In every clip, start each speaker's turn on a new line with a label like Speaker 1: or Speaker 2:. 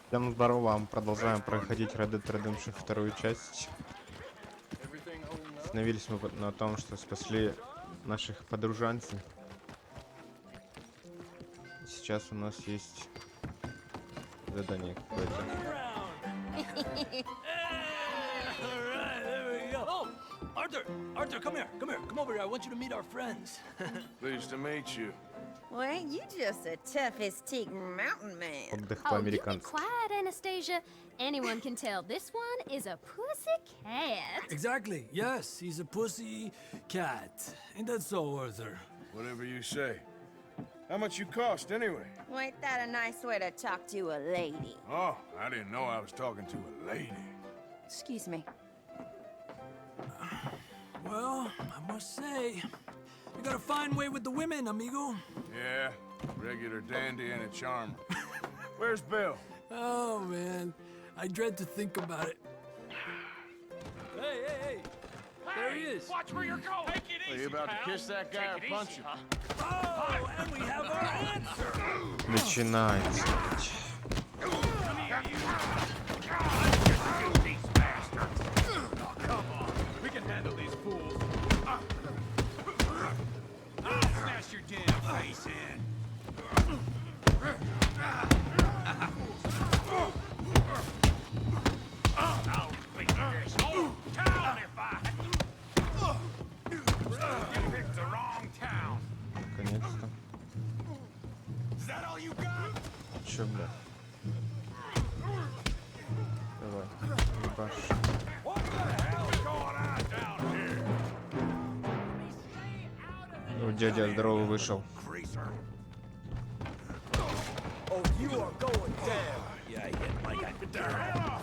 Speaker 1: Всем здорово, мы продолжаем проходить Red Dead Redemption вторую часть. Остановились мы на том, что спасли наших подружанцев. Сейчас у нас есть задание какое-то.
Speaker 2: Alright, there we go. Oh, Arthur, come here. Come over here. I want you to meet our friends.
Speaker 3: Pleased to meet you.
Speaker 4: Well, ain't you just the toughest teak mountain man?
Speaker 1: Отдых
Speaker 5: Oh, you be
Speaker 1: по-американски.
Speaker 5: quiet, Anastasia. Anyone can tell this one is a pussy cat.
Speaker 2: Exactly. Yes, he's a pussy cat. Ain't that so, Arthur?
Speaker 3: Whatever you say. How much you cost, anyway?
Speaker 4: Well, ain't that a nice way to talk to a lady?
Speaker 3: Oh, I didn't know I was talking to a lady.
Speaker 4: Excuse me.
Speaker 2: Well, I must say, you got a fine way with the women, amigo.
Speaker 3: Yeah, regular dandy and a charmer. Where's Bill?
Speaker 2: Oh, man. I dread to think about it. Hey! There he is.
Speaker 6: Watch where you're going. Take it
Speaker 3: Are
Speaker 6: easy,
Speaker 3: you about
Speaker 6: pal.
Speaker 3: to kiss that guy or
Speaker 6: Take it
Speaker 3: punch
Speaker 6: easy,
Speaker 3: him?
Speaker 6: huh?
Speaker 2: Oh, and we have our answer.
Speaker 1: Начинается.
Speaker 6: Come here, you. God, these bastards. Oh, come on. We can handle these fools. Smash your damn face in. I'll beat this whole town if I... You picked the wrong town.
Speaker 1: Наконец-то.
Speaker 6: Is that all you got?
Speaker 1: Чё, бля? Давай, ебашь.
Speaker 6: What the hell is going on down here?
Speaker 1: Ну, дядя здорово вышел.
Speaker 6: Greaser.
Speaker 2: Oh, you are going down. Yeah, I hit like I could down.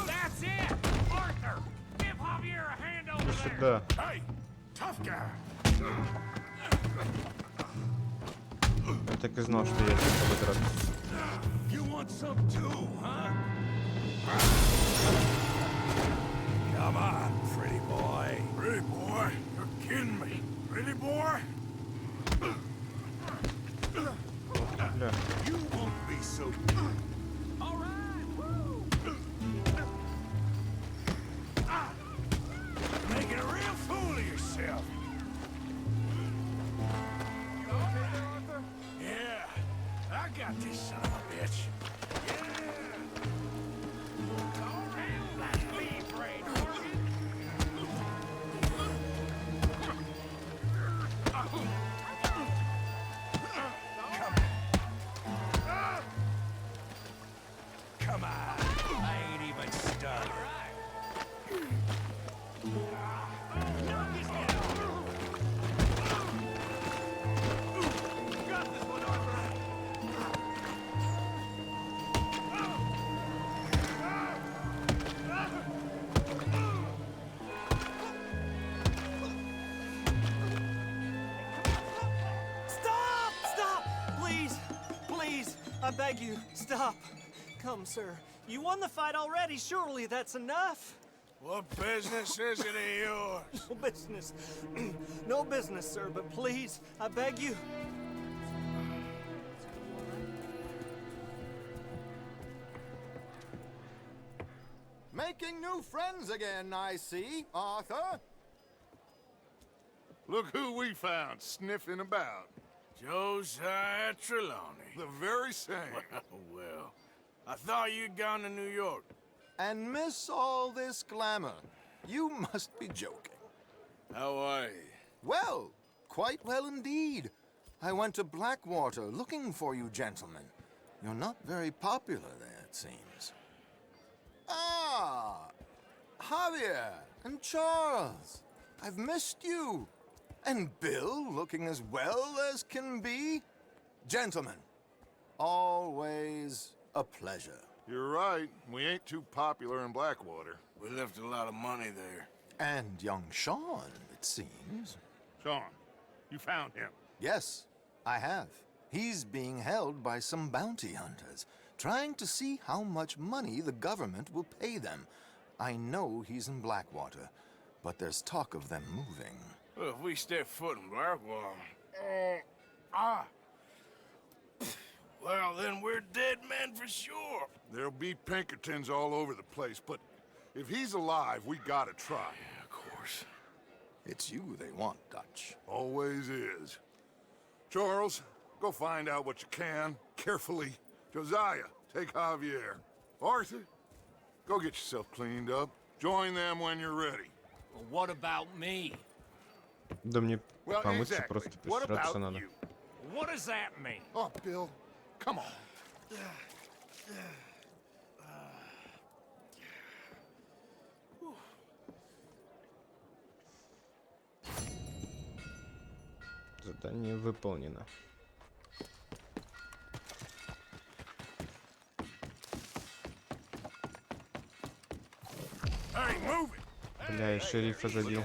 Speaker 6: That's it! Arthur! Give Javier a hand over there!
Speaker 1: Сюда.
Speaker 6: Hey! Tough guy!
Speaker 1: Я так и знал, что я сейчас буду драться.
Speaker 6: You want some too, huh? Come on, pretty boy. Pretty boy? You're kidding me. Pretty boy?
Speaker 1: Бля.
Speaker 6: You won't be so... All right, woo! Making a real fool of yourself. You okay there, Arthur? Yeah, I got this son of a bitch. Yeah. Let's leave, Ray Norton. Come on. I ain't even stunned. Got this one, Arthur.
Speaker 7: Stop! Please, I beg you, stop. Come, sir. You won the fight already. Surely that's enough.
Speaker 3: What business is it of yours?
Speaker 7: No business. No business, sir, but please, I beg you.
Speaker 8: Making new friends again, I see, Arthur.
Speaker 3: Look who we found sniffing about. Josiah Trelawney. The very same. Well, I thought you'd gone to New York.
Speaker 8: And miss all this glamour. You must be joking.
Speaker 3: How are you?
Speaker 8: Well, quite well indeed. I went to Blackwater looking for you gentlemen. You're not very popular there, it seems. Ah, Javier and Charles. I've missed you. And Bill looking as well as can be. Gentlemen, always a pleasure.
Speaker 3: You're right. We ain't too popular in Blackwater. We left a lot of money there.
Speaker 8: And young Sean, it seems.
Speaker 3: Sean, you found him.
Speaker 8: Yes, I have. He's being held by some bounty hunters, trying to see how much money the government will pay them. I know he's in Blackwater, but there's talk of them moving.
Speaker 3: Well, if we step foot in Blackwall... Well, then we're dead men for sure.
Speaker 9: There'll be Pinkertons all over the place, but if he's alive, we gotta try.
Speaker 3: Yeah, of course.
Speaker 8: It's you they want, Dutch.
Speaker 9: Always is. Charles, go find out what you can, carefully. Josiah, take Javier. Arthur, go get yourself cleaned up. Join them when you're ready.
Speaker 2: Well, what about me?
Speaker 1: Да мне
Speaker 9: Well,
Speaker 1: помыться
Speaker 9: exactly.
Speaker 1: просто
Speaker 9: What
Speaker 1: постираться
Speaker 9: about
Speaker 1: надо.
Speaker 9: you?
Speaker 2: What does that mean?
Speaker 9: Oh, Bill, come on.
Speaker 1: Задание выполнено.
Speaker 3: Hey, move it!
Speaker 1: Бля, я шерифа задел.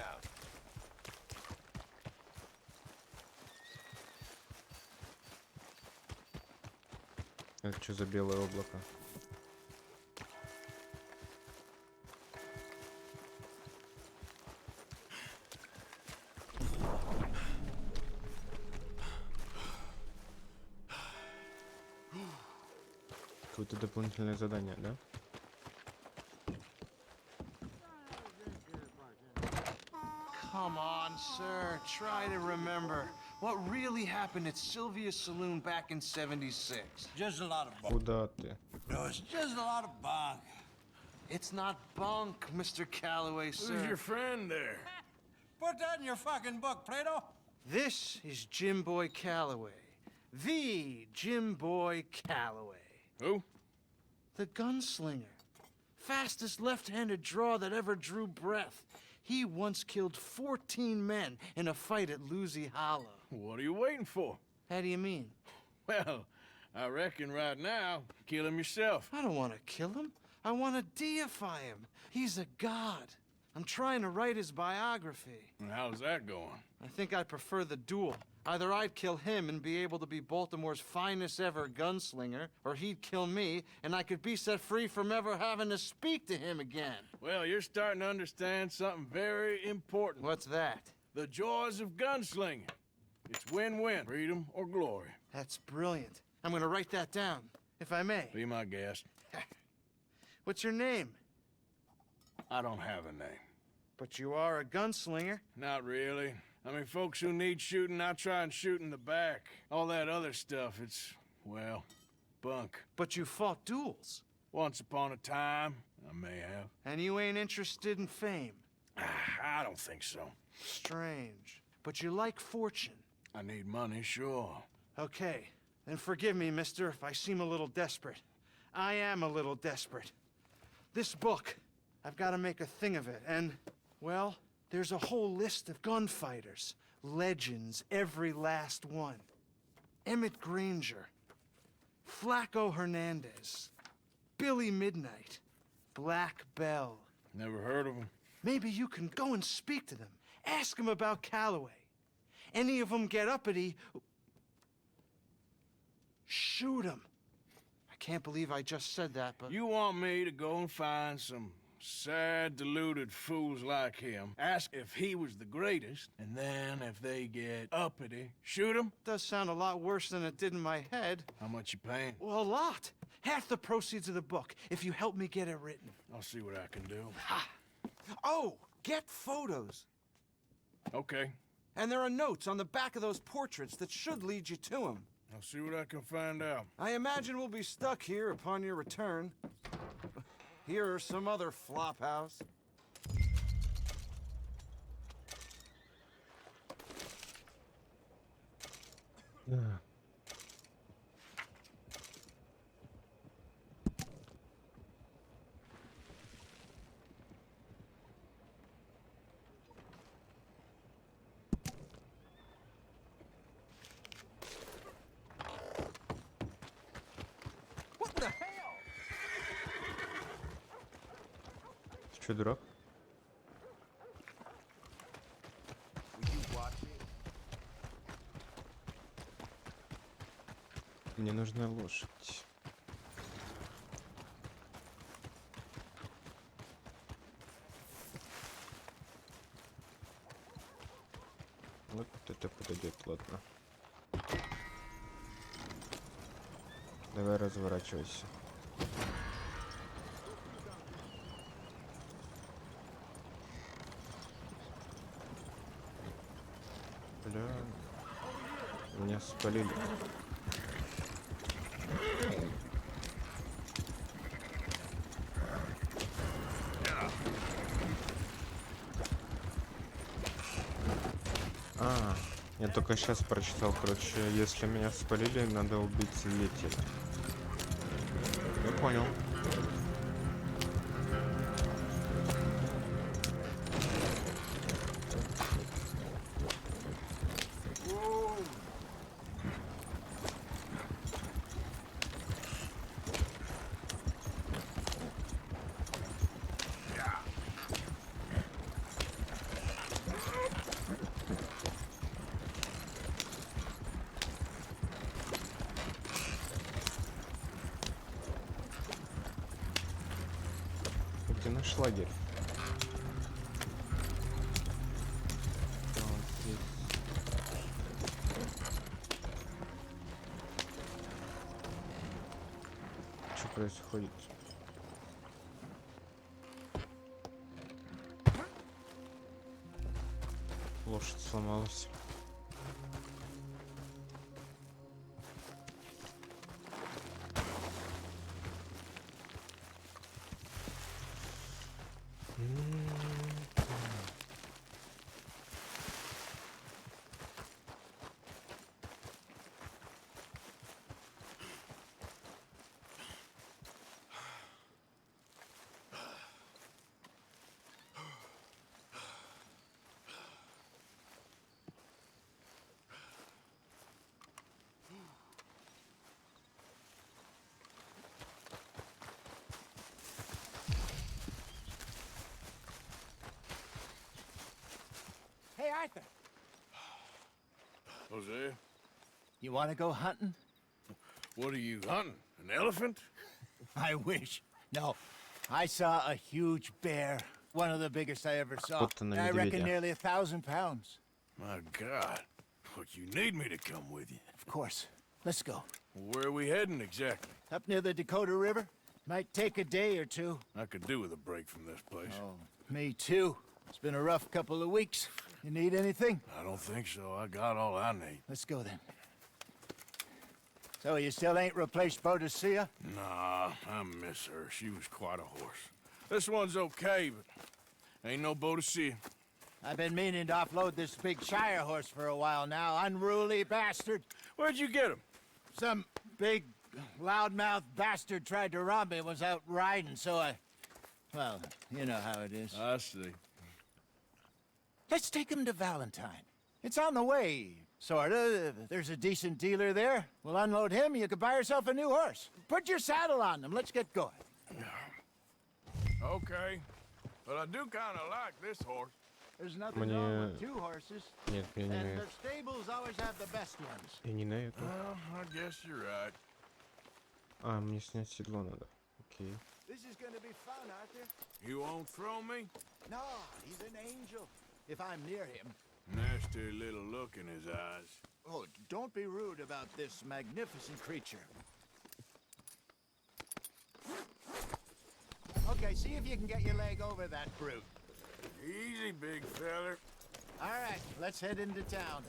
Speaker 1: Это что за белое облако? Какое-то дополнительное задание, да?
Speaker 10: Come on, sir. Try to remember what really happened at Sylvia's Saloon back in '76.
Speaker 2: Just a lot of bunk.
Speaker 1: Куда ты?
Speaker 2: No, it's just a lot of bunk.
Speaker 10: It's not bunk, Mr. Calloway, sir.
Speaker 3: Who's your friend there?
Speaker 2: Put that in your fucking book, Plato.
Speaker 10: This is Jim Boy Calloway. The Jim Boy Calloway.
Speaker 3: Who?
Speaker 10: The gunslinger. Fastest left-handed draw that ever drew breath. He once killed 14 men in a fight at Lucy Hollow.
Speaker 3: What are you waiting for?
Speaker 10: How do you mean?
Speaker 3: Well, I reckon right now, kill him yourself.
Speaker 10: I don't want to kill him. I want to deify him. He's a god. I'm trying to write his biography.
Speaker 3: And how's that going?
Speaker 10: I think I prefer the duel. Either I'd kill him and be able to be Baltimore's finest ever gunslinger, or he'd kill me, and I could be set free from ever having to speak to him again.
Speaker 3: Well, you're starting to understand something very important.
Speaker 10: What's that?
Speaker 3: The joys of gunslinging. It's win-win, freedom or glory.
Speaker 10: That's brilliant. I'm gonna write that down, if I may.
Speaker 3: Be my guest.
Speaker 10: What's your name?
Speaker 3: I don't have a name.
Speaker 10: But you are a gunslinger.
Speaker 3: Not really. I mean, folks who need shooting, I try and shoot in the back. All that other stuff, it's, well, bunk.
Speaker 10: But you fought duels.
Speaker 3: Once upon a time, I may have.
Speaker 10: And you ain't interested in fame.
Speaker 3: I don't think so.
Speaker 10: Strange. But you like fortune.
Speaker 3: I need money, sure.
Speaker 10: Okay, then forgive me, mister, if I seem a little desperate. I am a little desperate. This book, I've got to make a thing of it, and, well, there's a whole list of gunfighters. Legends, every last one. Emmett Granger, Flaco Hernandez, Billy Midnight, Black Bell.
Speaker 3: Never heard of him.
Speaker 10: Maybe you can go and speak to them. Ask them about Calloway. Any of them get uppity, shoot them. I can't believe I just said that, but...
Speaker 3: You want me to go and find some sad, deluded fools like him, ask if he was the greatest, and then if they get uppity, shoot him?
Speaker 10: Does sound a lot worse than it did in my head.
Speaker 3: How much you paying?
Speaker 10: Well, a lot. Half the proceeds of the book, if you help me get it written.
Speaker 3: I'll see what I can do.
Speaker 10: Oh, get photos.
Speaker 3: Okay.
Speaker 10: And there are notes on the back of those portraits that should lead you to him.
Speaker 3: I'll see what I can find out.
Speaker 10: I imagine we'll be stuck here upon your return. Here or some other flop house.
Speaker 1: Да.
Speaker 2: What the hell?
Speaker 1: Ты что, дурак? Мне нужна лошадь. Вот это подойдет, ладно. Давай разворачивайся. Бля, меня спалили. Я только сейчас прочитал, короче, если меня спалили, надо убить свидетеля. Я понял. Где наш лагерь? Вот здесь. Что происходит? Лошадь сломалась.
Speaker 3: Hey, Arthur. Hosea,
Speaker 7: You want to go hunting?
Speaker 3: what are you hunting? An elephant?
Speaker 7: I wish. No. I saw a huge bear. One of the biggest I ever saw.
Speaker 1: Попытка на
Speaker 7: I reckon
Speaker 1: медведя.
Speaker 7: nearly 1,000 pounds.
Speaker 3: My God. What, you need me to come with you?
Speaker 7: Of course. Let's go.
Speaker 3: Where are we heading exactly?
Speaker 7: Up near the Dakota River. Might take a day or two.
Speaker 3: I could do with a break from this place.
Speaker 7: Oh, me too. It's been a rough couple of weeks. You need anything?
Speaker 3: I don't think so. I got all I need.
Speaker 7: Let's go then. So you still ain't replaced Boadicea?
Speaker 3: Nah, I miss her. She was quite a horse. This one's okay, but ain't no Boadicea.
Speaker 7: I've been meaning to offload this big Shire horse for a while now. Unruly bastard.
Speaker 3: Where'd you get him?
Speaker 7: Some big, loudmouth bastard tried to rob me and was out riding, so I... Well, you know how it is.
Speaker 3: I see.
Speaker 7: Let's take him to Valentine. It's on the way, sorta. There's a decent dealer there. We'll unload him, you could buy yourself a new horse. Put your saddle on him, let's get going.
Speaker 3: Okay. But I do kind of like this horse.
Speaker 7: There's nothing
Speaker 1: Мне-
Speaker 7: wrong with two horses.
Speaker 1: Нет, я не на
Speaker 7: And
Speaker 1: эту.
Speaker 7: the stables always have the best ones.
Speaker 1: Я не на эту.
Speaker 3: Well, I guess you're right.
Speaker 1: А, мне снять седло надо. Окей.
Speaker 7: This is gonna be fun, Arthur.
Speaker 3: You won't throw me?
Speaker 7: No, he's an angel. If I'm near him.
Speaker 3: Nasty little look in his eyes.
Speaker 7: Oh, don't be rude about this magnificent creature. Okay, see if you can get your leg over that brute.
Speaker 3: Easy, big feller.
Speaker 7: All right, let's head into town.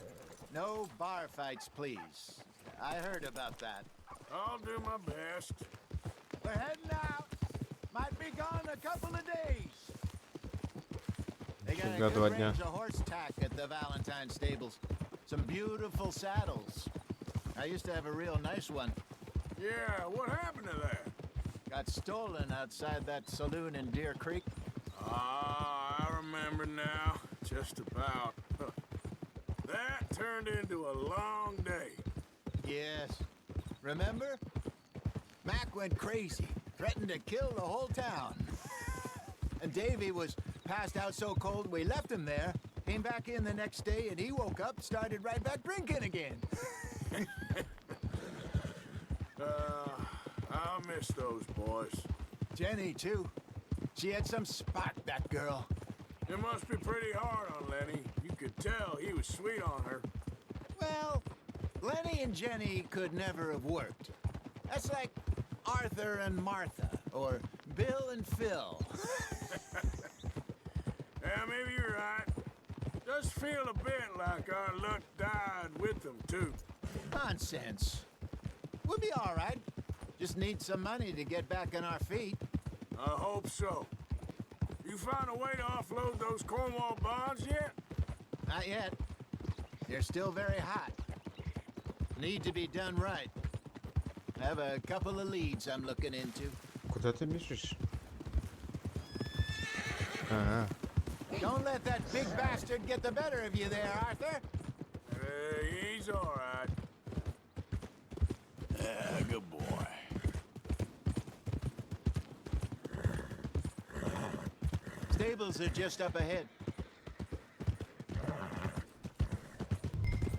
Speaker 7: No bar fights, please. I heard about that.
Speaker 3: I'll do my best.
Speaker 7: We're heading out. Might be gone a couple of days. They got a
Speaker 1: Всегда
Speaker 7: good
Speaker 1: 2 дня.
Speaker 7: range of horse tack at the Valentine stables. Some beautiful saddles. I used to have a real nice one.
Speaker 3: Yeah, what happened to that?
Speaker 7: Got stolen outside that saloon in Deer Creek.
Speaker 3: Ah, I remember now. Just about. That turned into a long day.
Speaker 7: Yes. Remember? Mac went crazy, threatened to kill the whole town. And Davy was passed out so cold we left him there, came back in the next day, and he woke up, started right back drinking again.
Speaker 3: I'll miss those boys.
Speaker 7: Jenny, too. She had some spark, that girl.
Speaker 3: It must be pretty hard on Lenny. You could tell he was was sweet on her.
Speaker 7: Well, Lenny and Jenny could never have worked. That's like Arthur and Martha, or Bill and Phil.
Speaker 3: Yeah, maybe you're right. Does feel a bit like our luck died with them, too.
Speaker 7: Nonsense. We'll be all right. Just need some money to get back on our feet.
Speaker 3: I hope so. You found a way to offload those Cornwall bonds yet?
Speaker 7: Not yet. They're still very hot. Need to be done right. I have a couple of leads I'm looking into.
Speaker 1: Куда ты бежишь? Ага.
Speaker 7: Don't let that big bastard get the better of you there, Arthur.
Speaker 3: He's all right. Yeah, good boy.
Speaker 7: Stables are just up ahead.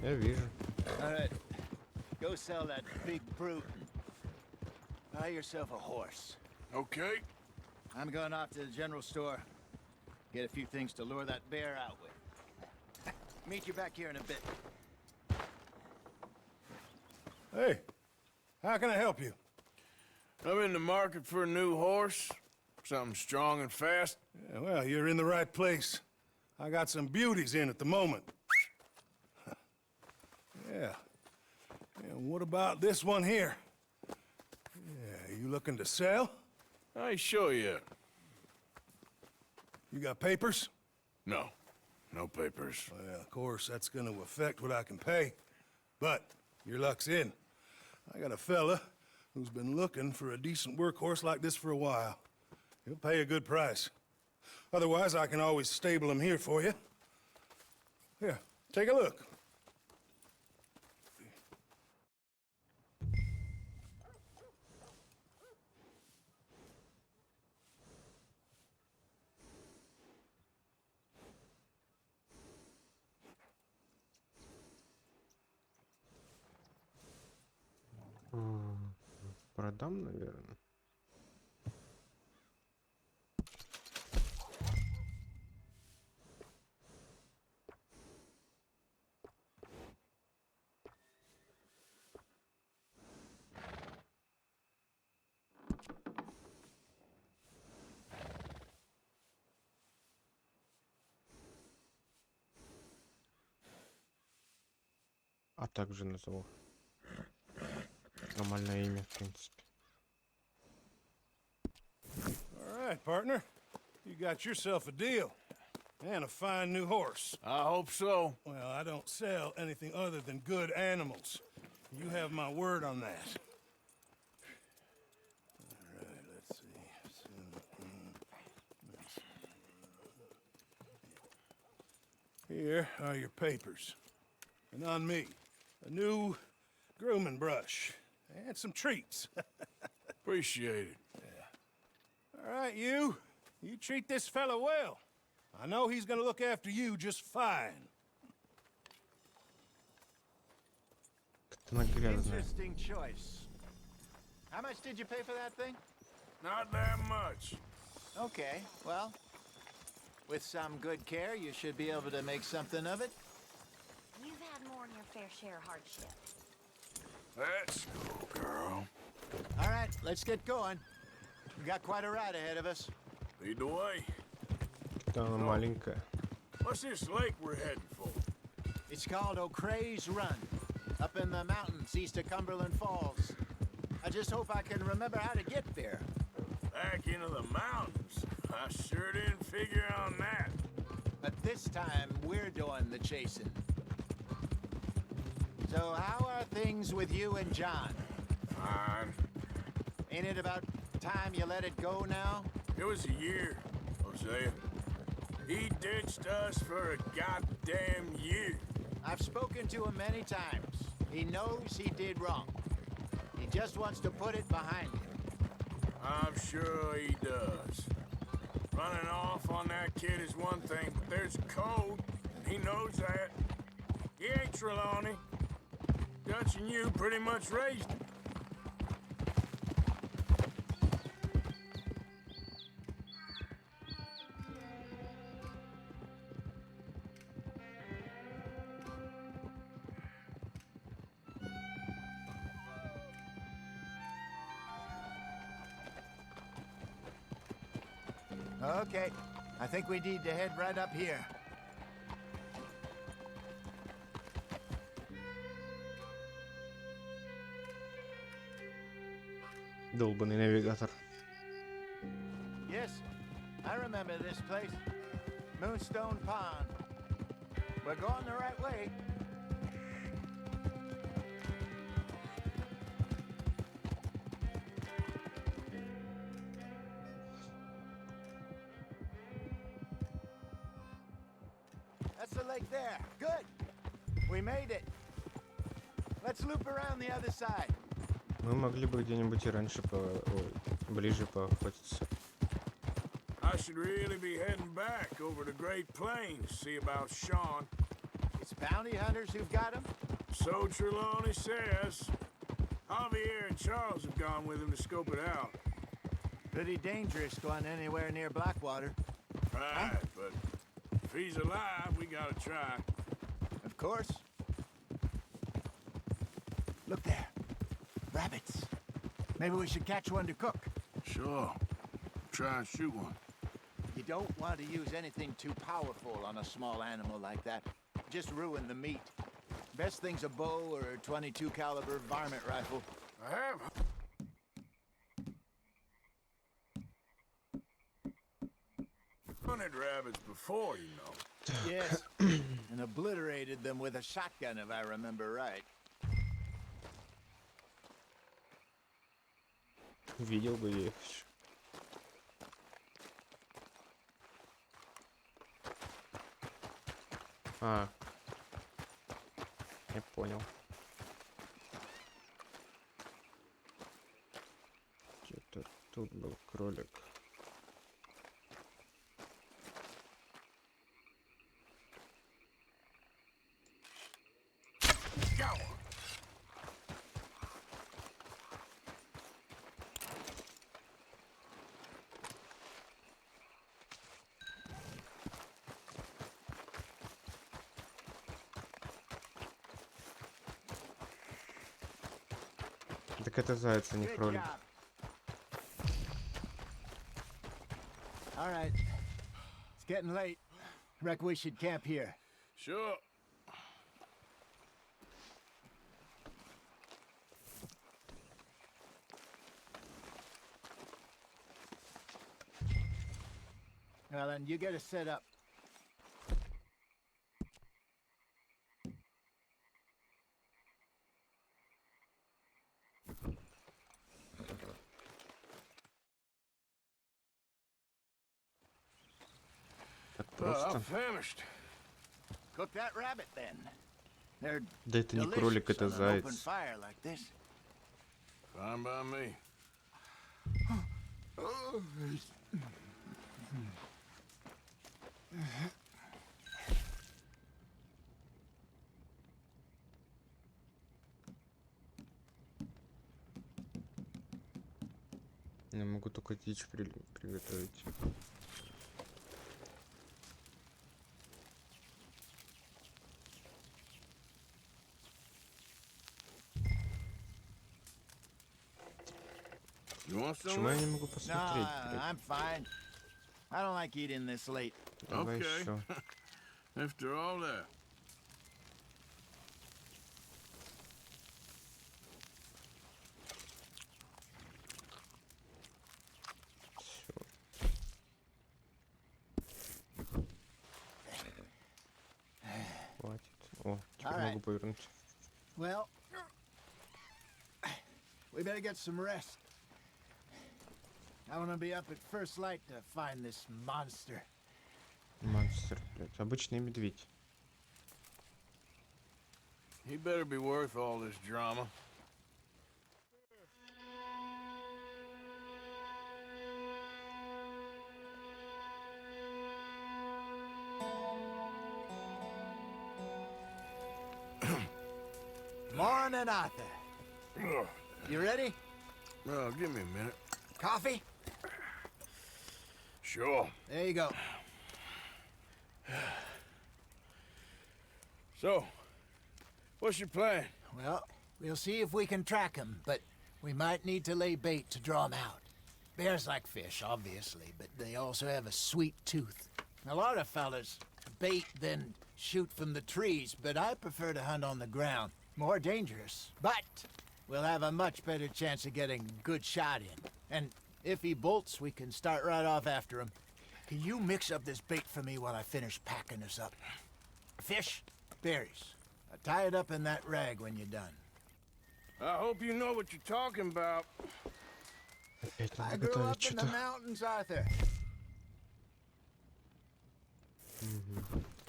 Speaker 1: Я вижу.
Speaker 7: All right. Go sell that big brute. Buy yourself a horse.
Speaker 3: Okay.
Speaker 7: I'm going off to the general store. Get a few things to lure that bear out with. Meet you back here in a bit.
Speaker 3: Hey, how can I help you? I'm in the market for a new horse. Something strong and fast.
Speaker 11: Yeah, well, you're in the right place. I got some beauties in at the moment. Yeah. And what about this one here? Yeah, you looking to sell?
Speaker 3: I ain't sure yet.
Speaker 11: You got papers?
Speaker 3: No. No papers.
Speaker 11: Well, of course, that's gonna affect what I can pay. But your luck's in. I got a fella who's been looking for a decent workhorse like this for a while. He'll pay a good price. Otherwise, I can always stable him here for you. Here, take a look.
Speaker 1: Продам, наверное. А также назову. Нормальное имя, в принципе.
Speaker 11: All right, partner. You got yourself a deal. And a fine new horse.
Speaker 3: I hope so.
Speaker 11: Well, I don't sell anything other than good animals. You have my word on that. All right, let's see. Here are your papers. And on me, a new grooming brush. And some treats.
Speaker 3: Appreciate it.
Speaker 11: All right, you treat this fella well. I know he's gonna look after you just fine.
Speaker 1: Она грязная.
Speaker 7: Interesting choice. How much did you pay for that thing?
Speaker 3: Not that much.
Speaker 7: Okay, well, with some good care, you should be able to make something of it.
Speaker 4: You've had more than your fair share of hardship.
Speaker 3: Let's go, girl.
Speaker 7: All right, let's get going. We got quite a ride ahead of us.
Speaker 3: Lead the way.
Speaker 1: Да, она маленькая.
Speaker 3: What's this lake we're heading for?
Speaker 7: It's called O'Creagh's Run, up in the mountains east of Cumberland Falls. I just hope I can remember how to get there.
Speaker 3: Back into the mountains? I sure didn't figure on that.
Speaker 7: But this time, we're doing the chasing. So how are things with you and John?
Speaker 3: Fine.
Speaker 7: Ain't it about time you let it go now?
Speaker 3: It was a year, Hosea. He ditched us for a goddamn year.
Speaker 7: I've spoken to him many times. He knows he did wrong. He just wants to put it behind him.
Speaker 3: I'm sure he does. Running off on that kid is one thing, but there's code. He knows that. He ain't Trelawney. Dutch and you pretty much raised him.
Speaker 7: Okay, I think we need to head right up here.
Speaker 1: Долбаный навигатор.
Speaker 7: Yes, I remember this place. Moonstone Pond. We're going the right way. That's the lake there. Good. We made it. Let's loop around the other side.
Speaker 1: Мы могли бы где-нибудь и раньше ближе поохотиться.
Speaker 3: I should really be heading back over the Great Plains, see about Sean.
Speaker 7: It's bounty hunters who've got him?
Speaker 3: So Trelawney says. Javier and Charles have gone with him to scope it out.
Speaker 7: Pretty dangerous going anywhere near Blackwater.
Speaker 3: Right, but if he's alive, we gotta try.
Speaker 7: Of course. Look there. Rabbits. Maybe we should catch one to cook.
Speaker 3: Sure. Try and shoot one.
Speaker 7: You don't want to use anything too powerful on a small animal like that. Just ruin the meat. Best thing's a bow or a .22 caliber varmint rifle.
Speaker 3: I have. Hunted rabbits before, you know.
Speaker 7: Yes, and obliterated them with a shotgun, if I remember right.
Speaker 1: Видел бы я их еще. А, я понял. Где-то тут был кролик. Так это заяц, а не кролик.
Speaker 7: All right. It's getting late. Reckon we should camp here.
Speaker 3: Sure.
Speaker 7: Well, then you get us set up.
Speaker 1: Так
Speaker 3: Well,
Speaker 1: просто.
Speaker 3: I'm famished.
Speaker 7: Cook that rabbit then. They're
Speaker 1: Да это не кролик, это
Speaker 7: delicious on an open
Speaker 1: заяц.
Speaker 7: fire like this.
Speaker 3: Fine by me.
Speaker 1: Я могу только дичь приготовить.
Speaker 3: You want some?
Speaker 1: Почему я не могу
Speaker 7: No,
Speaker 1: посмотреть?
Speaker 7: I'm fine. I don't like eating this late.
Speaker 1: Давай
Speaker 3: Okay.
Speaker 1: еще.
Speaker 3: After all that.
Speaker 1: Хватит. О, теперь
Speaker 7: Alright.
Speaker 1: могу повернуть.
Speaker 7: Well, we better get some rest. I want to be up at first light to find this monster.
Speaker 1: Монстр, блядь. Обычный медведь.
Speaker 3: He better be worth all this drama.
Speaker 7: Morning, Arthur.
Speaker 3: Ugh.
Speaker 7: You ready?
Speaker 3: Well, give me a minute.
Speaker 7: Coffee?
Speaker 3: Sure.
Speaker 7: There you go.
Speaker 3: So, what's your plan?
Speaker 7: Well, we'll see if we can track him, but we might need to lay bait to draw him out. Bears like fish, obviously, but they also have a sweet tooth. A lot of fellas bait, then shoot from the trees, but I prefer to hunt on the ground. More dangerous, but we'll have a much better chance of getting a good shot in. And if he bolts, we can start right off after him. Can you mix up this bait for me while I finish packing this up? Fish, berries. Tie it up in that rag when you're done.
Speaker 3: I hope you know what you're talking about.
Speaker 1: Опять
Speaker 7: I
Speaker 1: надо
Speaker 7: grew
Speaker 1: готовить
Speaker 7: up in the
Speaker 1: что-то.
Speaker 7: mountains, Arthur.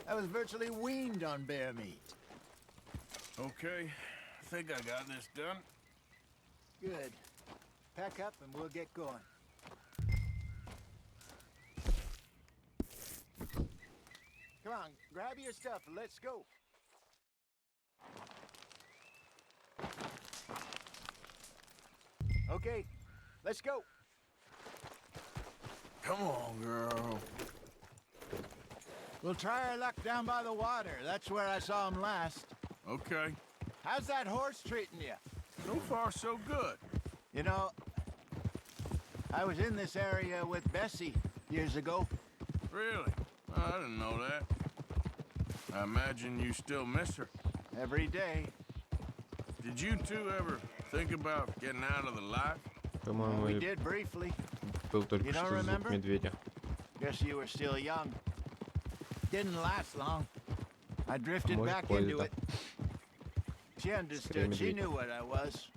Speaker 7: I was virtually weaned on bear meat.
Speaker 3: Okay, I think I got this done.
Speaker 7: Good. Pack up and we'll get going. Come on, grab your stuff and let's go. Okay, let's go.
Speaker 3: Come on, girl.
Speaker 7: We'll try our luck down by the water. That's where I saw him last.
Speaker 3: Okay.
Speaker 7: How's that horse treating you?
Speaker 3: So far, so good.
Speaker 7: You know, I was in this area with Bessie years ago.
Speaker 3: Really? I didn't know that. I imagine you still miss her.
Speaker 7: Every day.
Speaker 3: Did you two ever think about getting out of the life?
Speaker 1: По-моему,
Speaker 7: We did briefly.
Speaker 1: был только
Speaker 7: You don't
Speaker 1: что звук
Speaker 7: remember?
Speaker 1: медведя.
Speaker 7: Guess you were still young. Didn't last long. I drifted
Speaker 1: Может,
Speaker 7: back into
Speaker 1: позже.
Speaker 7: it. She understood. She knew what I was.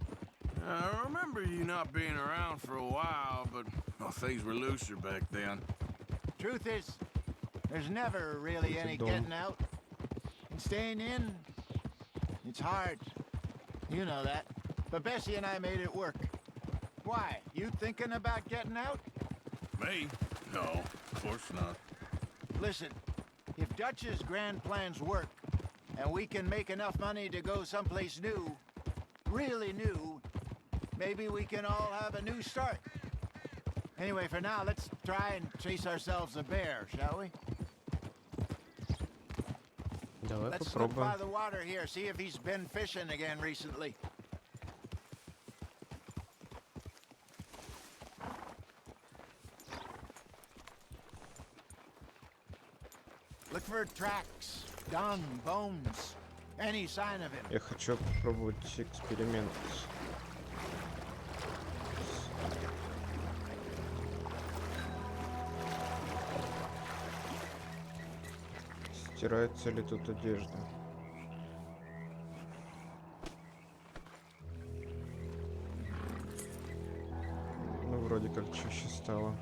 Speaker 3: I remember you not being around for a while, but well, things were looser back then.
Speaker 7: Truth is, there's never really any
Speaker 1: dom.
Speaker 7: getting out. And staying in, it's hard. You know that. But Bessie and I made it work. Why? You thinking about getting out?
Speaker 3: Me? No, of course not.
Speaker 7: Listen, if Dutch's grand plans work, and we can make enough money to go someplace new, really new, maybe we can all have a new start. Anyway, for now, let's try and chase ourselves a bear, shall we?
Speaker 1: Давай
Speaker 7: Let's look by
Speaker 1: попробуем.
Speaker 7: the water here, see if he's been fishing again recently. Look for tracks, dung, bones, any sign of him.
Speaker 1: Я хочу попробовать эксперимент. Стирается ли тут одежда? Ну, вроде как чаще стало.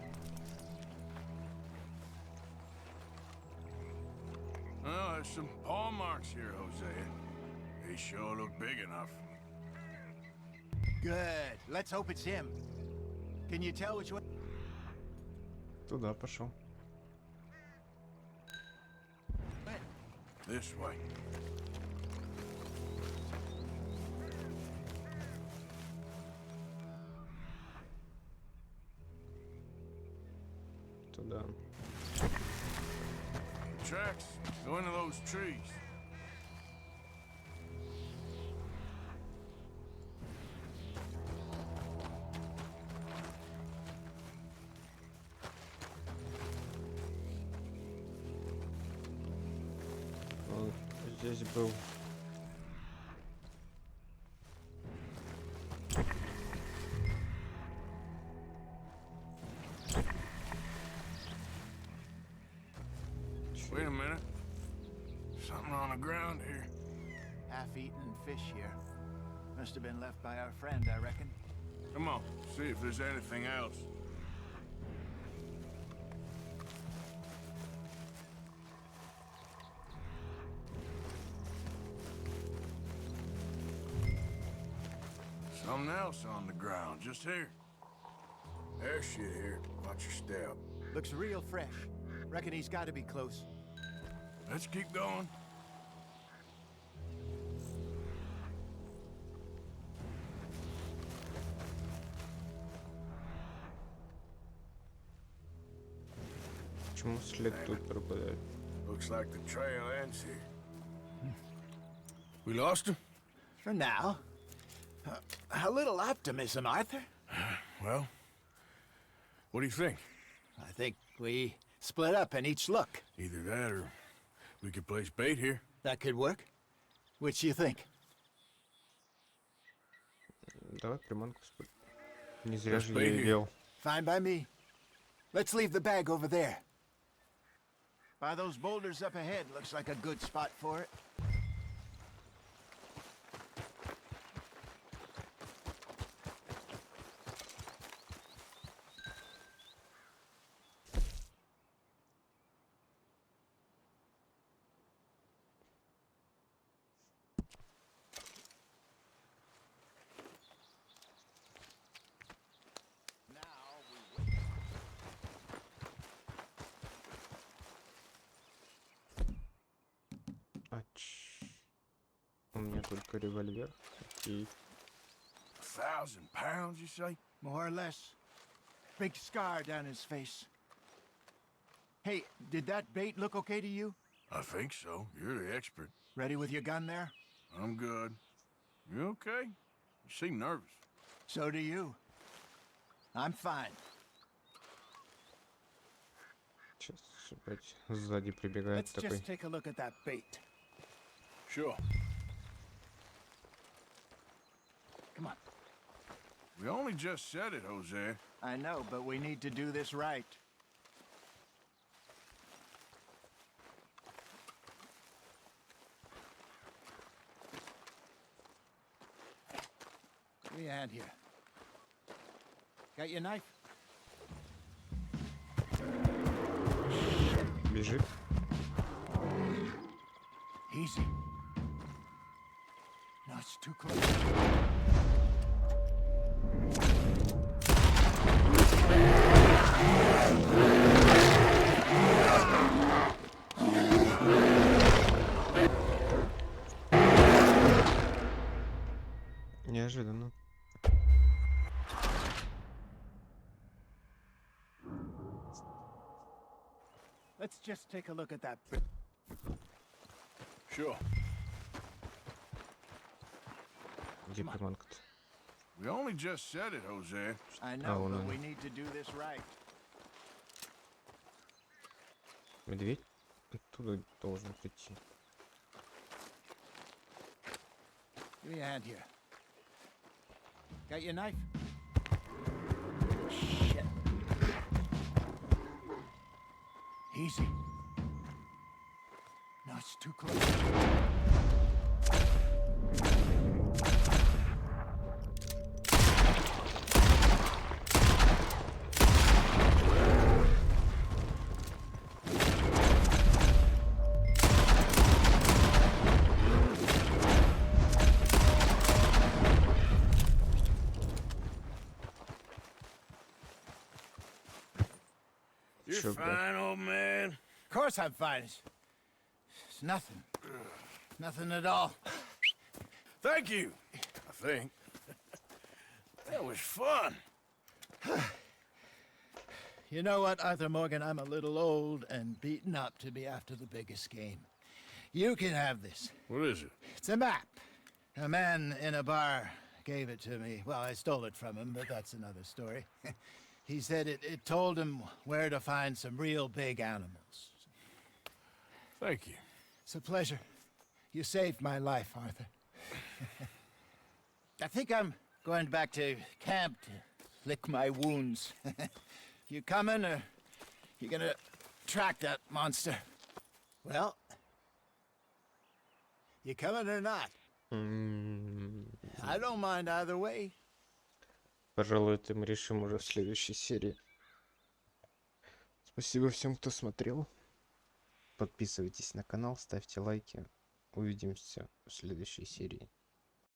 Speaker 3: Well, there's some paw marks here, Hosea. They sure look big enough.
Speaker 7: Good. Let's hope it's him. Can you tell which one?
Speaker 1: Туда пошел.
Speaker 3: This way.
Speaker 1: Туда.
Speaker 3: Tracks go into those trees.
Speaker 1: Он здесь был.
Speaker 3: Wait a minute. Something on the ground here.
Speaker 7: Half-eaten fish here. Must have been left by our friend, I reckon.
Speaker 3: Come on, see if there's anything else. Something else on the ground, just here. There's shit here. Watch your step.
Speaker 7: Looks real fresh. Reckon he's got to be close.
Speaker 3: Let's keep going.
Speaker 1: Почему след тут пропадает?
Speaker 3: Looks like the trail ends here. We lost him?
Speaker 7: For now. A little optimism, Arthur.
Speaker 3: Well, What do you think?
Speaker 7: I think we split up and each look.
Speaker 3: Either that or we could place bait here.
Speaker 7: That could work. Which do you think?
Speaker 1: Давай приманку спать. Не зря же я ее ел.
Speaker 7: Fine by me. Let's leave the bag over there. By those boulders up ahead, looks like a good spot for it.
Speaker 1: У меня только револьвер. Окей.
Speaker 3: 1,000 pounds, you say?
Speaker 7: More or less. Big scar down his face. Hey, did that bait look okay to you?
Speaker 3: I think so. You're the expert.
Speaker 7: Ready with your gun there?
Speaker 3: I'm good. You okay? You seem nervous.
Speaker 7: So do you. I'm fine.
Speaker 1: Сейчас опять сзади прибегает
Speaker 7: Let's
Speaker 1: такой.
Speaker 7: just take a look at that bait.
Speaker 3: Sure.
Speaker 7: Come on.
Speaker 3: We only just said it, Jose.
Speaker 7: I know, but we need to do this right. Give me a hand here. Got your knife?
Speaker 1: Бежит.
Speaker 7: Easy. No, it's too close.
Speaker 1: Неожиданно.
Speaker 7: Let's just take a look at that.
Speaker 3: Sure.
Speaker 1: Где приманка-то?
Speaker 3: We only just said it, Jose.
Speaker 7: I know,
Speaker 1: вон
Speaker 7: but
Speaker 1: он.
Speaker 7: we need to do this right.
Speaker 1: Медведь оттуда должен прийти.
Speaker 7: Give me a hand here. Got your knife? Shit. Easy. No, it's too close.
Speaker 3: You're
Speaker 1: Sure,
Speaker 3: fine, old man.
Speaker 7: Of course I'm fine. It's nothing. Nothing at all.
Speaker 3: Thank you, I think. That was fun.
Speaker 7: You know what, Arthur Morgan? I'm a little old and beaten up to be after the biggest game. You can have this.
Speaker 3: What is it?
Speaker 7: It's a map. A man in a bar gave it to me. Well, I stole it from him, but that's another story. He said it told him where to find some real big animals.
Speaker 3: Thank you.
Speaker 7: It's a pleasure. You saved my life, Arthur. I think I'm going back to camp to lick my wounds. You coming, or you gonna track that monster? Well, you coming or not? I don't mind either way.
Speaker 1: Пожалуй, это мы решим уже в следующей серии. Спасибо всем, кто смотрел. Подписывайтесь на канал, ставьте лайки. Увидимся в следующей серии.